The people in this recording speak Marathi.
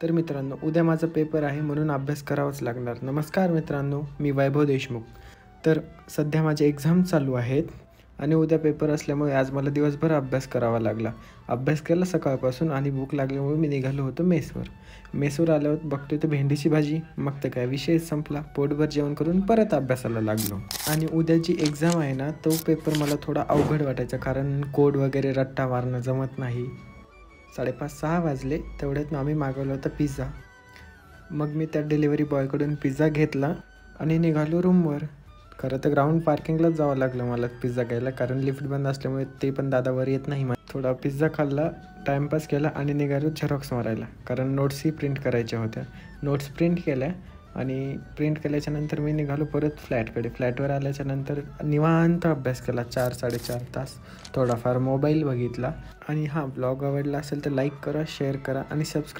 तर मित्रांनो, उद्या माझा पेपर आहे म्हणून अभ्यास करावाच लागणार. नमस्कार मित्रांनो, मी वैभव देशमुख. तर सध्या माझे एक्झाम चालू आहेत आणि उद्या पेपर असल्यामुळे आज मला दिवसभर अभ्यास करावा लागला. अभ्यास केला सकाळपासून आणि भूक लागल्यामुळे मी निघालो होतो मेसवर. मेसवर आल्यावर बघतोय तर भेंडीची भाजी. मग तर काय विषयच संपला. पोटभर जेवण करून परत अभ्यासाला लागलो. आणि उद्या जी एक्झाम आहे ना, तो पेपर मला थोडा अवघड वाटायचा, कारण कोड वगैरे रट्टा मारणं जमत नाही. 5:30-6 वाजले. तेवढ्यात आम्ही मागवला होता पिझ्झा. मग मी त्या डिलिव्हरी बॉयकडून पिझ्झा घेतला आणि निघालो रूमवर. खरं तर ग्राउंड पार्किंगलाच जावं लागलं मला पिझ्झा घ्यायला, कारण लिफ्ट बंद असल्यामुळे ते पण दादावर येत नाही. थोडा पिझ्झा खाल्ला, टाईमपास केला आणि निघालो झेरॉक्स मारायला, कारण नोट्सही प्रिंट करायच्या होत्या. नोट्स प्रिंट केल्या आणि प्रिंट केल्याच्यानंतर मी निघालो परत फ्लॅटकडे. फ्लॅटवर आल्याच्यानंतर निवांत अभ्यास केला 4-4.5 तास. थोडाफार मोबाईल बघितला. आणि हां, ब्लॉग आवडला असेल तर लाईक करा, शेअर करा आणि सबस्क्राईब